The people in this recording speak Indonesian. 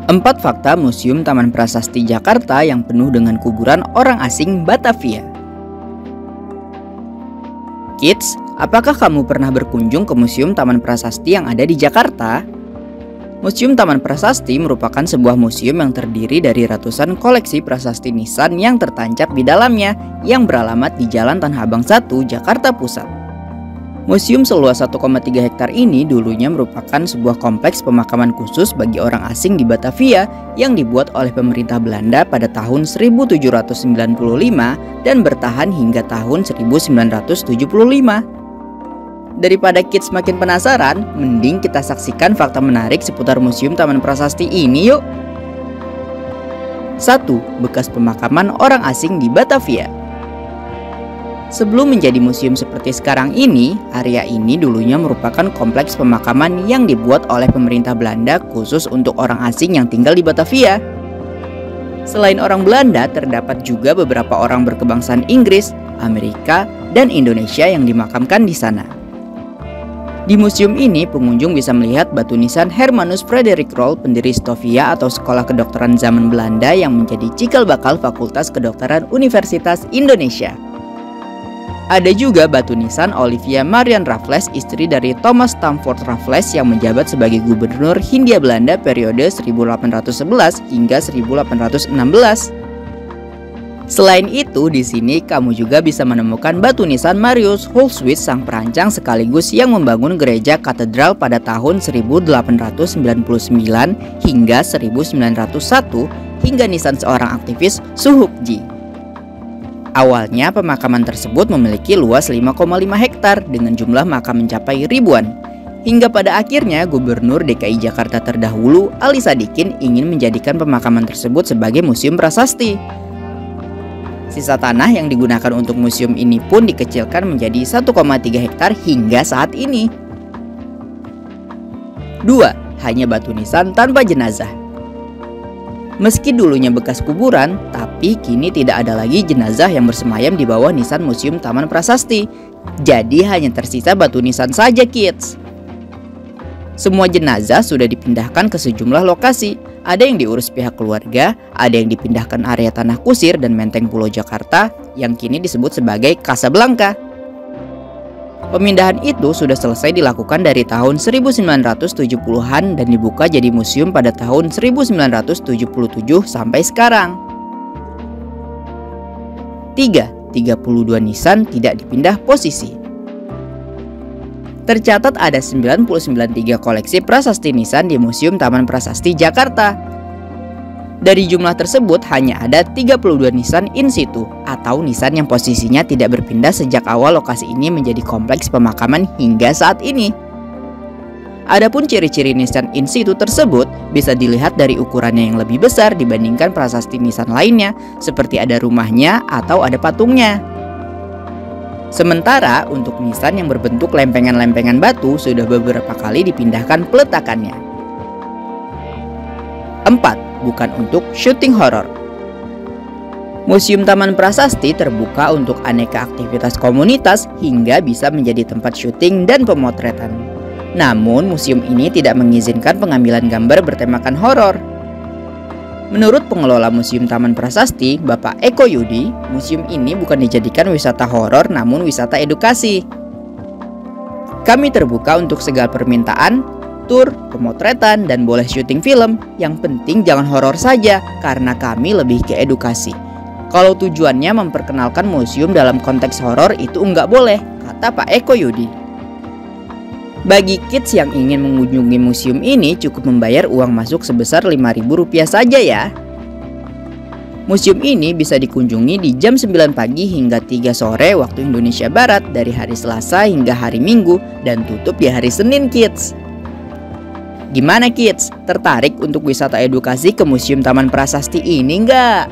4 fakta Museum Taman Prasasti Jakarta yang penuh dengan kuburan orang asing Batavia. Kids, apakah kamu pernah berkunjung ke Museum Taman Prasasti yang ada di Jakarta? Museum Taman Prasasti merupakan sebuah museum yang terdiri dari ratusan koleksi prasasti nisan yang tertancap di dalamnya yang beralamat di Jalan Tanah Abang 1, Jakarta Pusat. Museum seluas 1,3 hektar ini dulunya merupakan sebuah kompleks pemakaman khusus bagi orang asing di Batavia yang dibuat oleh pemerintah Belanda pada tahun 1795 dan bertahan hingga tahun 1975. Daripada kids makin penasaran, mending kita saksikan fakta menarik seputar Museum Taman Prasasti ini yuk. 1. Bekas pemakaman orang asing di Batavia. Sebelum menjadi museum seperti sekarang ini, area ini dulunya merupakan kompleks pemakaman yang dibuat oleh pemerintah Belanda khusus untuk orang asing yang tinggal di Batavia. Selain orang Belanda, terdapat juga beberapa orang berkebangsaan Inggris, Amerika, dan Indonesia yang dimakamkan di sana. Di museum ini, pengunjung bisa melihat batu nisan Hermanus Frederik Roll, pendiri Stovia atau sekolah kedokteran zaman Belanda yang menjadi cikal bakal Fakultas Kedokteran Universitas Indonesia. Ada juga batu nisan Olivia Marian Raffles, istri dari Thomas Stamford Raffles yang menjabat sebagai gubernur Hindia Belanda periode 1811 hingga 1816. Selain itu, di sini kamu juga bisa menemukan batu nisan Marius Hulswitz, sang perancang sekaligus yang membangun gereja katedral pada tahun 1899 hingga 1901, hingga nisan seorang aktivis Suhukji. Awalnya pemakaman tersebut memiliki luas 5,5 hektar dengan jumlah makam mencapai ribuan. Hingga pada akhirnya Gubernur DKI Jakarta terdahulu, Ali Sadikin, ingin menjadikan pemakaman tersebut sebagai museum prasasti. Sisa tanah yang digunakan untuk museum ini pun dikecilkan menjadi 1,3 hektar hingga saat ini. 2. Hanya batu nisan tanpa jenazah. Meski dulunya bekas kuburan, tapi kini tidak ada lagi jenazah yang bersemayam di bawah nisan Museum Taman Prasasti. Jadi hanya tersisa batu nisan saja, kids. Semua jenazah sudah dipindahkan ke sejumlah lokasi. Ada yang diurus pihak keluarga, ada yang dipindahkan area Tanah Kusir dan Menteng Pulau Jakarta yang kini disebut sebagai Casablanca. Pemindahan itu sudah selesai dilakukan dari tahun 1970-an dan dibuka jadi museum pada tahun 1977 sampai sekarang. 3. 32 nisan tidak dipindah posisi. Tercatat ada 99 koleksi prasasti nisan di Museum Taman Prasasti Jakarta. Dari jumlah tersebut hanya ada 32 nisan in situ atau nisan yang posisinya tidak berpindah sejak awal lokasi ini menjadi kompleks pemakaman hingga saat ini. Adapun ciri-ciri nisan in situ tersebut bisa dilihat dari ukurannya yang lebih besar dibandingkan prasasti nisan lainnya, seperti ada rumahnya atau ada patungnya. Sementara untuk nisan yang berbentuk lempengan-lempengan batu sudah beberapa kali dipindahkan peletakannya. 4. Bukan untuk syuting horor. Museum Taman Prasasti terbuka untuk aneka aktivitas komunitas hingga bisa menjadi tempat syuting dan pemotretan. Namun museum ini tidak mengizinkan pengambilan gambar bertemakan horor. Menurut pengelola Museum Taman Prasasti, Bapak Eko Yudi, museum ini bukan dijadikan wisata horor namun wisata edukasi. Kami terbuka untuk segala permintaan, tur, pemotretan, dan boleh syuting film. Yang penting jangan horor saja, karena kami lebih ke edukasi. Kalau tujuannya memperkenalkan museum dalam konteks horor itu enggak boleh, kata Pak Eko Yudi. Bagi kids yang ingin mengunjungi museum ini cukup membayar uang masuk sebesar Rp5.000 saja ya. Museum ini bisa dikunjungi di jam 9 pagi hingga 3 sore waktu Indonesia Barat dari hari Selasa hingga hari Minggu dan tutup di hari Senin, kids. Gimana kids? Tertarik untuk wisata edukasi ke Museum Taman Prasasti ini enggak?